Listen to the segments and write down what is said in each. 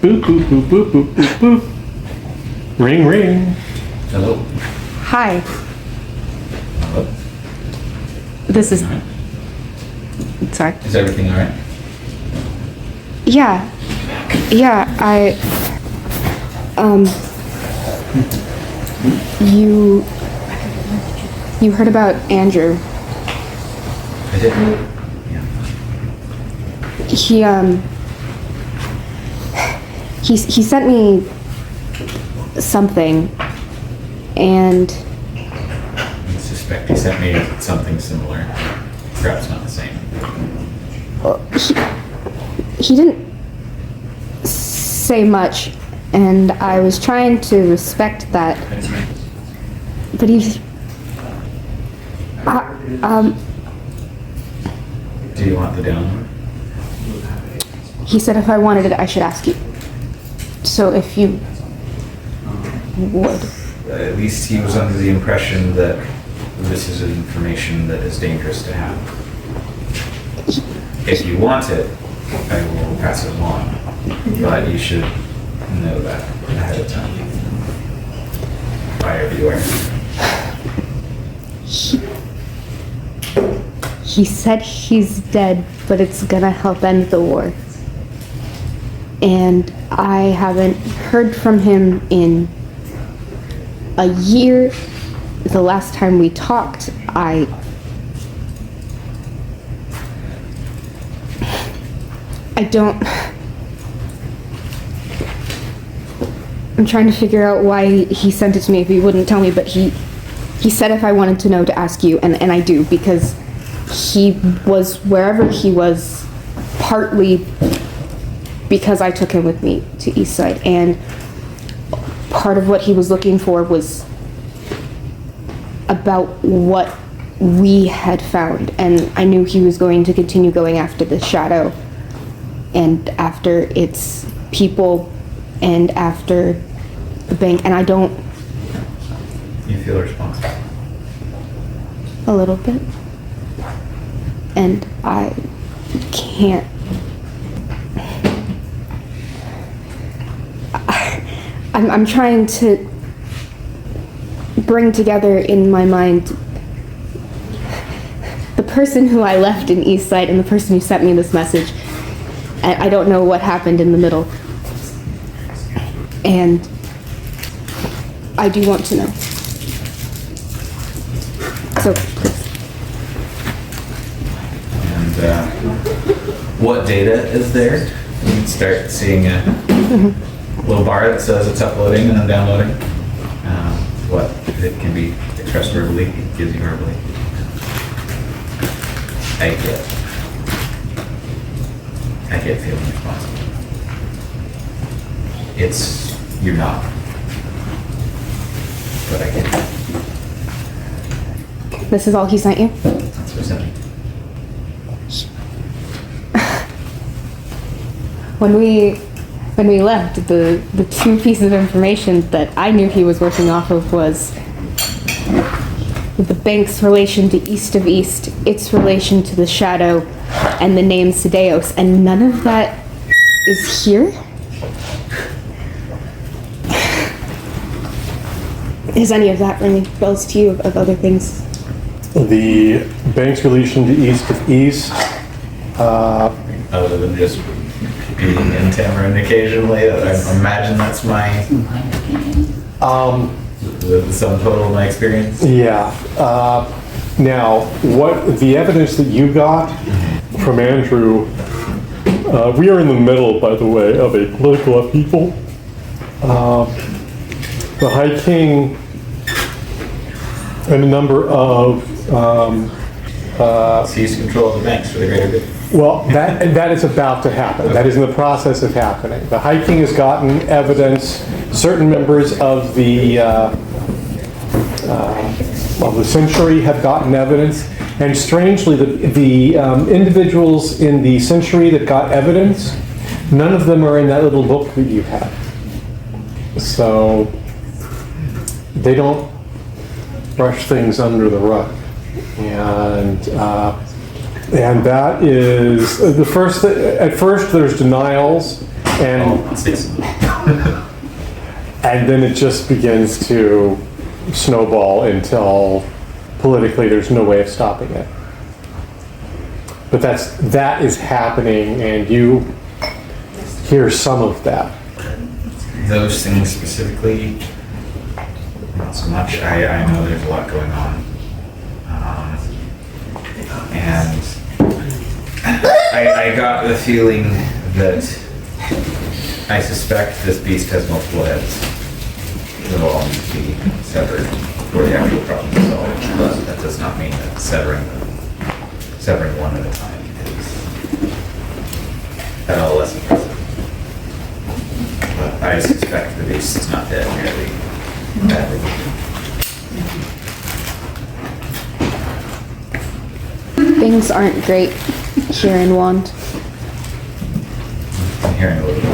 Boop, boop, boop, boop, boop, boop, boop. Ring, ring. Hello. Hi. Hello. This is... Sorry. Is everything all right? Yeah. Yeah, You heard about Andrew. I did. Yeah. He sent me something, and... I suspect he sent me something similar. Perhaps not the same. He didn't say much, and I was trying to respect that. But he... Do you want the download? He said if I wanted it, I should ask you. So if you would. At least he was under the impression that this is information that is dangerous to have. If you want it, I will pass it along. But you should know that ahead of time. Buyer beware. He said he's dead, but it's gonna help end the war. And I haven't heard from him in a year. The last time we talked, I'm trying to figure out why he sent it to me if he wouldn't tell me, but he said if I wanted to know to ask you, and I do, because he was wherever he was partly because I took him with me to Eastside, and part of what he was looking for was about what we had found, and I knew he was going to continue going after the shadow and after its people and after the bank, and I don't... You feel responsible? A little bit. And I can't... I'm trying to bring together in my mind the person who I left in Eastside and the person who sent me this message. And I don't know what happened in the middle. And I do want to know. So, please. And what data is there? You can start seeing a little bar that says it's uploading and then downloading. What it can be expressed verbally, it gives you verbally. I get feeling responsible. You're not. But I get it. This is all he sent you? That's what I sent me. When we left, the two pieces of information that I knew he was working off of was the bank's relation to East of East, its relation to the shadow, and the name Sedeos, and none of that is here? Is any of that ringing bells to you of other things? The bank's relation to East of East. Other than just being in Tamarind occasionally, I imagine that's my the sum total of my experience. Yeah. Now, what the evidence that you got from Andrew, we are in the middle, by the way, of a political upheaval. The High King and a number of Seize control of the banks for the greater good. well, that is about to happen. That is in the process of happening. The High King has gotten evidence. Certain members of the Century have gotten evidence, and strangely, the individuals in the Century that got evidence, none of them are in that little book that you have. So they don't brush things under the rug, and that is the first. At first, there's denials, Oh, six. And then it just begins to snowball until politically there's no way of stopping it. But that is happening, and you hear some of that. Those things specifically, not so much. I know there's a lot going on. And I got the feeling that I suspect this beast has multiple heads. They'll all need to be severed for the actual problem to solve. But that does not mean that severing one at a time is at all less impressive. But I suspect the beast is not dead, merely badly wounded. Things aren't great here in Wand. I'm hearing a little bit.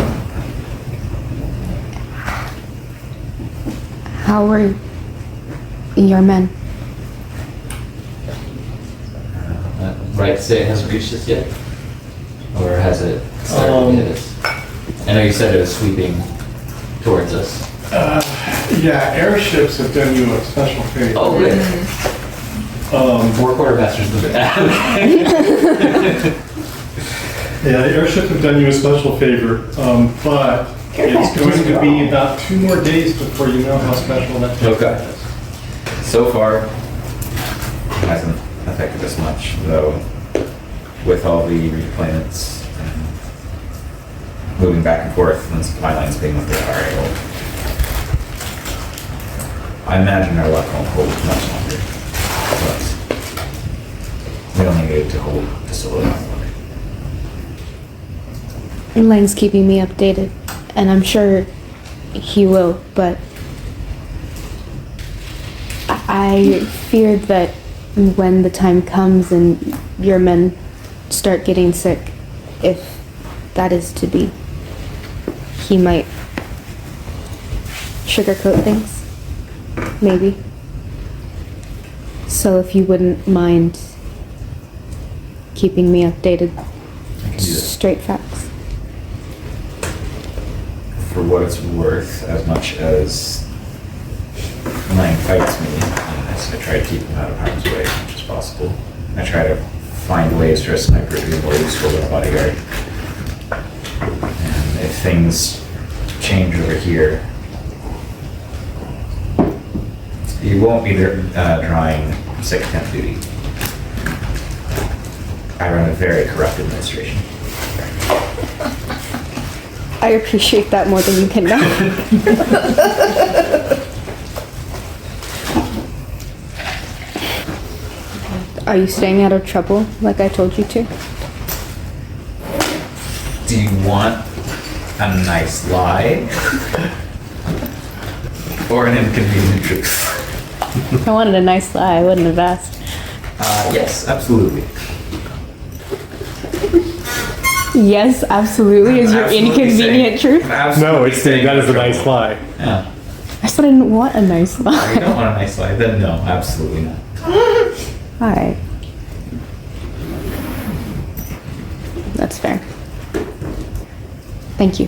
How were your men? Right to say it hasn't reached us yet? Or has it started to hit us? I know you said it was sweeping towards us. Yeah, airships have done you a special favor. Oh, good. More quartermasters than that. Yeah, the airships have done you a special favor, but it's going to be about 2 more days before you know how special that favor Okay. is. So far, it hasn't affected us much, though, with all the redeployments and moving back and forth and supply lines being what they are. I imagine our luck won't hold much longer, but we only need to hold just a little longer. Lang's keeping me updated, and I'm sure he will, but I feared that when the time comes and your men start getting sick, if that is to be, he might sugarcoat things, maybe. So if you wouldn't mind keeping me updated, I can do that. straight facts. For what it's worth, as much as Lang fights me, I try to keep him out of harm's way as much as possible. I try to find ways for a sniper to be more useful than a bodyguard. And if things change over here, you won't be drawing sick temp duty. I run a very corrupt administration. I appreciate that more than you can know. Are you staying out of trouble like I told you to? Do you want a nice lie? Or an inconvenient truth? I wanted a nice lie, I wouldn't have asked. Yes, absolutely. Yes, absolutely, is your Absolutely inconvenient saying- truth? absolutely No, it's saying that is a no nice trouble. lie. Yeah. I said I didn't want a nice If you lie. don't want a nice lie, then no, absolutely not. Alright. That's fair. Thank you.